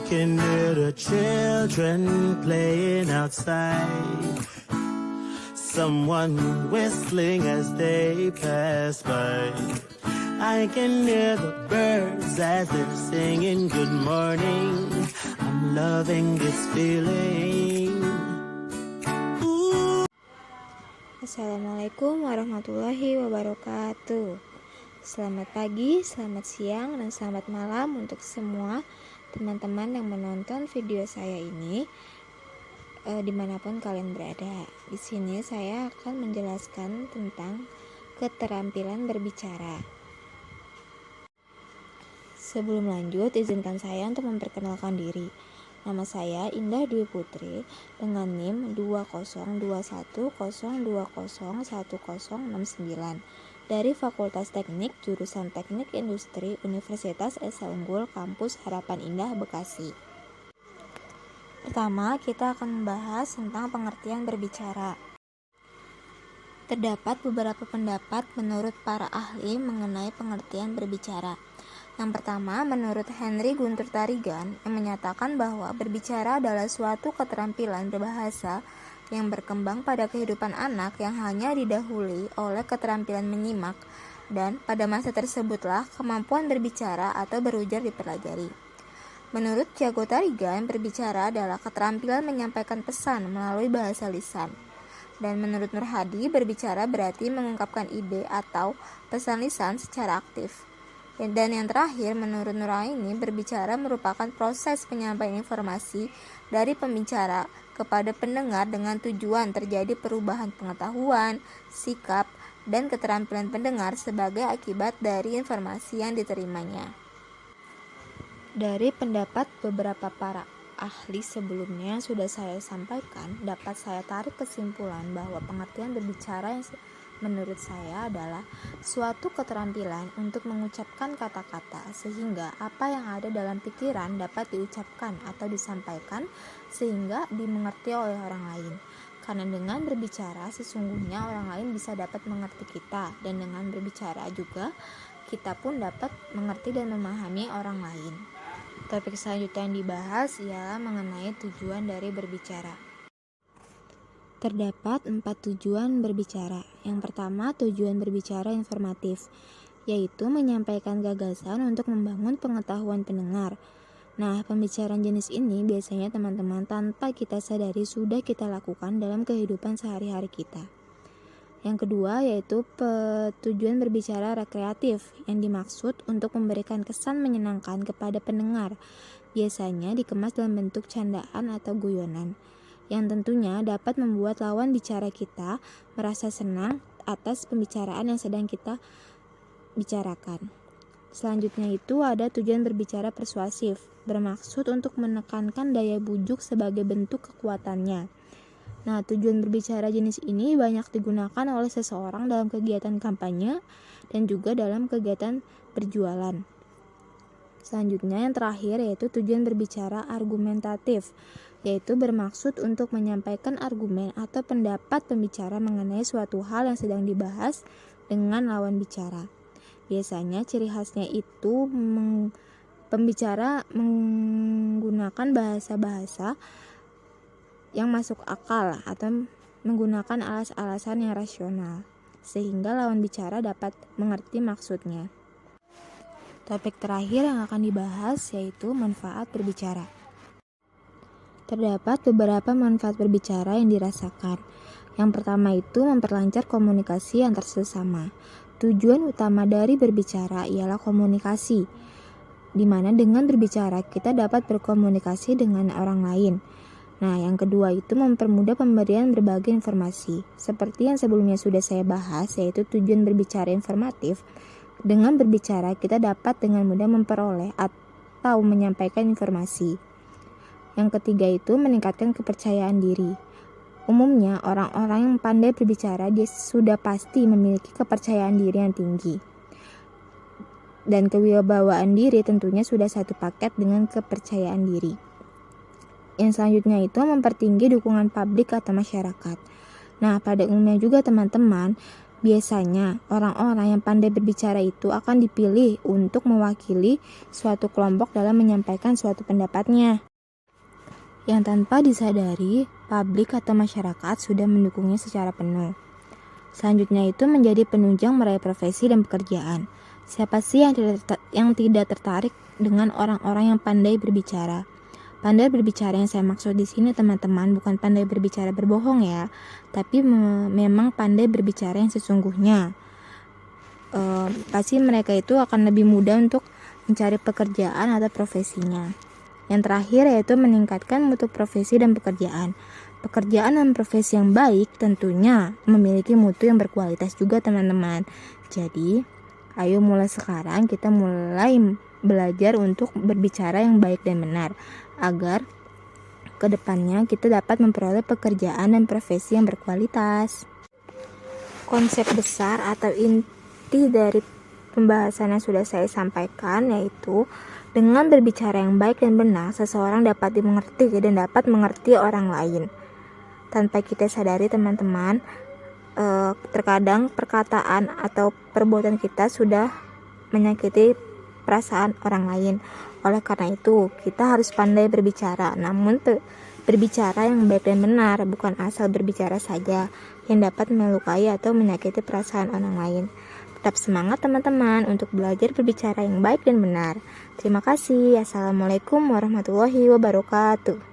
can hear the children playing outside. Someone whistling as they pass by. I can hear the birds as they're singing good morning. I'm loving this feeling. Assalamualaikum warahmatullahi wabarakatuh. Selamat pagi, selamat siang, dan selamat malam untuk semua teman-teman yang menonton video saya ini dimanapun kalian berada. Di sini saya akan menjelaskan tentang keterampilan berbicara. Sebelum lanjut, izinkan saya untuk memperkenalkan diri. Nama saya Indah Dwi Putri dengan NIM 20200201069 dari Fakultas Teknik Jurusan Teknik Industri Universitas Esa Unggul Kampus Harapan Indah Bekasi. Pertama, kita akan membahas tentang pengertian berbicara. Terdapat beberapa pendapat menurut para ahli mengenai pengertian berbicara. Yang pertama, menurut Henry Guntur Tarigan yang menyatakan bahwa berbicara adalah suatu keterampilan berbahasa yang berkembang pada kehidupan anak yang hanya didahului oleh keterampilan menyimak, dan pada masa tersebutlah kemampuan berbicara atau berujar dipelajari. Menurut Tiago Tarigan, berbicara adalah keterampilan menyampaikan pesan melalui bahasa lisan. Dan menurut Nur Hadi, berbicara berarti mengungkapkan ide atau pesan lisan secara aktif. Dan yang terakhir, menurut Nuraini, berbicara merupakan proses penyampaian informasi dari pembicara kepada pendengar dengan tujuan terjadi perubahan pengetahuan, sikap, dan keterampilan pendengar sebagai akibat dari informasi yang diterimanya. Dari pendapat beberapa para ahli sebelumnya sudah saya sampaikan, dapat saya tarik kesimpulan bahwa pengertian berbicara yang menurut saya adalah suatu keterampilan untuk mengucapkan kata-kata sehingga apa yang ada dalam pikiran dapat diucapkan atau disampaikan sehingga dimengerti oleh orang lain. Karena dengan berbicara sesungguhnya orang lain bisa dapat mengerti kita, dan dengan berbicara juga kita pun dapat mengerti dan memahami orang lain. Topik selanjutnya yang dibahas ialah mengenai tujuan dari berbicara. Terdapat 4 tujuan berbicara. Yang pertama, tujuan berbicara informatif, yaitu menyampaikan gagasan untuk membangun pengetahuan pendengar. Nah, pembicaraan jenis ini biasanya teman-teman tanpa kita sadari sudah kita lakukan dalam kehidupan sehari-hari kita. Yang kedua, yaitu tujuan berbicara rekreatif, yang dimaksud untuk memberikan kesan menyenangkan kepada pendengar, biasanya dikemas dalam bentuk candaan atau guyonan, yang tentunya dapat membuat lawan bicara kita merasa senang atas pembicaraan yang sedang kita bicarakan. Selanjutnya itu ada tujuan berbicara persuasif, bermaksud untuk menekankan daya bujuk sebagai bentuk kekuatannya. Nah, tujuan berbicara jenis ini banyak digunakan oleh seseorang dalam kegiatan kampanye dan juga dalam kegiatan berjualan. Selanjutnya yang terakhir yaitu tujuan berbicara argumentatif, yaitu bermaksud untuk menyampaikan argumen atau pendapat pembicara mengenai suatu hal yang sedang dibahas dengan lawan bicara. Biasanya ciri khasnya itu pembicara menggunakan bahasa-bahasa yang masuk akal atau menggunakan alas-alasan yang rasional, sehingga lawan bicara dapat mengerti maksudnya. Topik terakhir yang akan dibahas yaitu manfaat berbicara. Terdapat beberapa manfaat berbicara yang dirasakan. Yang pertama itu memperlancar komunikasi antar sesama. Tujuan utama dari berbicara ialah komunikasi, di mana dengan berbicara kita dapat berkomunikasi dengan orang lain. Nah, yang kedua itu mempermudah pemberian berbagai informasi. Seperti yang sebelumnya sudah saya bahas, yaitu tujuan berbicara informatif. Dengan berbicara kita dapat dengan mudah memperoleh atau menyampaikan informasi. Yang ketiga itu meningkatkan kepercayaan diri. Umumnya orang-orang yang pandai berbicara dia sudah pasti memiliki kepercayaan diri yang tinggi. Dan kewibawaan diri tentunya sudah satu paket dengan kepercayaan diri. Yang selanjutnya itu mempertinggi dukungan publik atau masyarakat. Nah, pada umumnya juga teman-teman, Biasanya, orang-orang yang pandai berbicara itu akan dipilih untuk mewakili suatu kelompok dalam menyampaikan suatu pendapatnya, yang tanpa disadari, publik atau masyarakat sudah mendukungnya secara penuh. Selanjutnya itu menjadi penunjang meraih profesi dan pekerjaan. Siapa sih yang tidak tertarik dengan orang-orang yang pandai berbicara? Pandai berbicara yang saya maksud di sini teman-teman bukan pandai berbicara berbohong ya, tapi memang pandai berbicara yang sesungguhnya. Pasti mereka itu akan lebih mudah untuk mencari pekerjaan atau profesinya. Yang terakhir yaitu meningkatkan mutu profesi dan pekerjaan. Pekerjaan dan profesi yang baik tentunya memiliki mutu yang berkualitas juga teman-teman. Jadi, ayo mulai sekarang kita mulai belajar untuk berbicara yang baik dan benar, agar kedepannya kita dapat memperoleh pekerjaan dan profesi yang berkualitas. Konsep besar atau inti dari pembahasan yang sudah saya sampaikan yaitu dengan berbicara yang baik dan benar, seseorang dapat dimengerti dan dapat mengerti orang lain. Tanpa kita sadari teman-teman, terkadang perkataan atau perbuatan kita sudah menyakiti perasaan orang lain. Oleh karena itu, kita harus pandai berbicara, namun berbicara yang baik dan benar, bukan asal berbicara saja yang dapat melukai atau menyakiti perasaan orang lain. Tetap semangat teman-teman untuk belajar berbicara yang baik dan benar. Terima kasih. Assalamualaikum warahmatullahi wabarakatuh.